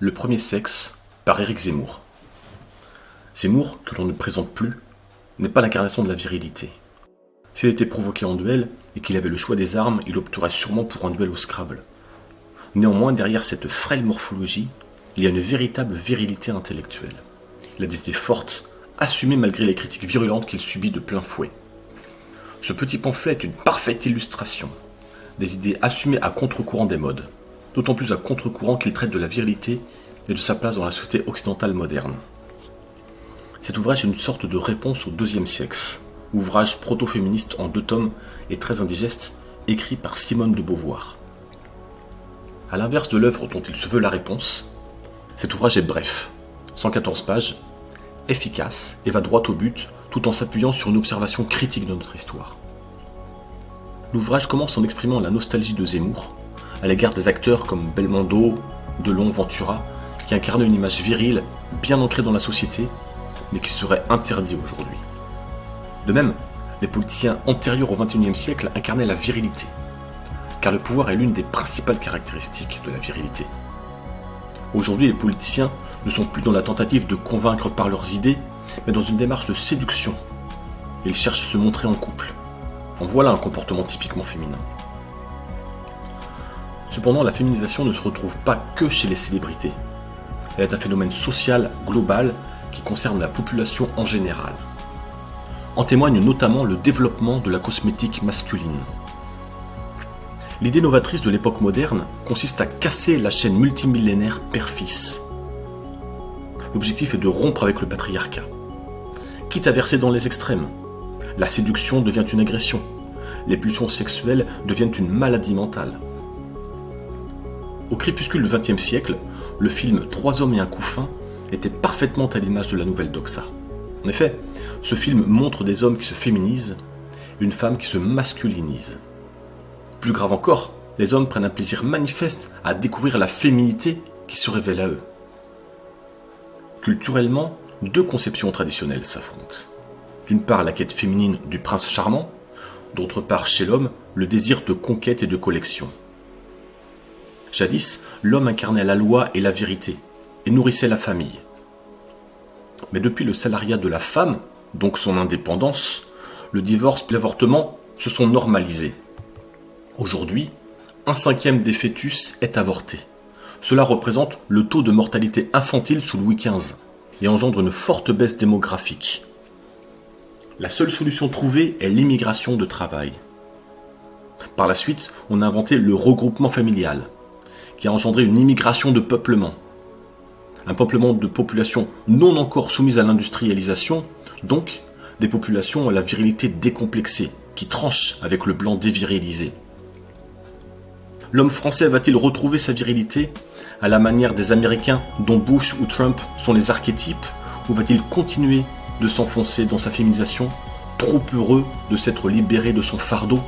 Le premier sexe par Éric Zemmour. Zemmour, que l'on ne présente plus, n'est pas l'incarnation de la virilité. S'il était provoqué en duel et qu'il avait le choix des armes, il opterait sûrement pour un duel au Scrabble. Néanmoins, derrière cette frêle morphologie, il y a une véritable virilité intellectuelle. Il a des idées fortes, assumées malgré les critiques virulentes qu'il subit de plein fouet. Ce petit pamphlet est une parfaite illustration des idées assumées à contre-courant des modes, d'autant plus à contre-courant qu'il traite de la virilité et de sa place dans la société occidentale moderne. Cet ouvrage est une sorte de réponse au deuxième sexe, ouvrage proto-féministe en 2 tomes et très indigeste, écrit par Simone de Beauvoir. A l'inverse de l'œuvre dont il se veut la réponse, cet ouvrage est bref, 114 pages, efficace et va droit au but tout en s'appuyant sur une observation critique de notre histoire. L'ouvrage commence en exprimant la nostalgie de Zemmour à l'égard des acteurs comme Belmondo, Delon, Ventura, qui incarnaient une image virile bien ancrée dans la société, mais qui serait interdit aujourd'hui. De même, les politiciens antérieurs au XXIe siècle incarnaient la virilité, car le pouvoir est l'une des principales caractéristiques de la virilité. Aujourd'hui, les politiciens ne sont plus dans la tentative de convaincre par leurs idées, mais dans une démarche de séduction. Ils cherchent à se montrer en couple. En voilà un comportement typiquement féminin. Cependant, la féminisation ne se retrouve pas que chez les célébrités. Elle est un phénomène social global qui concerne la population en général. En témoigne notamment le développement de la cosmétique masculine. L'idée novatrice de l'époque moderne consiste à casser la chaîne multimillénaire père-fils. L'objectif est de rompre avec le patriarcat. Quitte à verser dans les extrêmes, la séduction devient une agression, les pulsions sexuelles deviennent une maladie mentale. Au crépuscule du XXe siècle, le film 3 hommes et un couffin était parfaitement à l'image de la nouvelle doxa. En effet, ce film montre des hommes qui se féminisent, une femme qui se masculinise. Plus grave encore, les hommes prennent un plaisir manifeste à découvrir la féminité qui se révèle à eux. Culturellement, 2 conceptions traditionnelles s'affrontent. D'une part, la quête féminine du prince charmant, d'autre part, chez l'homme, le désir de conquête et de collection. Jadis, l'homme incarnait la loi et la vérité, et nourrissait la famille. Mais depuis le salariat de la femme, donc son indépendance, le divorce et l'avortement se sont normalisés. Aujourd'hui, 1/5 des fœtus est avorté. Cela représente le taux de mortalité infantile sous Louis XV et engendre une forte baisse démographique. La seule solution trouvée est l'immigration de travail. Par la suite, on a inventé le regroupement familial, qui a engendré une immigration de peuplement. Un peuplement de populations non encore soumises à l'industrialisation, donc des populations à la virilité décomplexée, qui tranchent avec le blanc dévirilisé. L'homme français va-t-il retrouver sa virilité à la manière des Américains dont Bush ou Trump sont les archétypes, ou va-t-il continuer de s'enfoncer dans sa féminisation, trop heureux de s'être libéré de son fardeau ?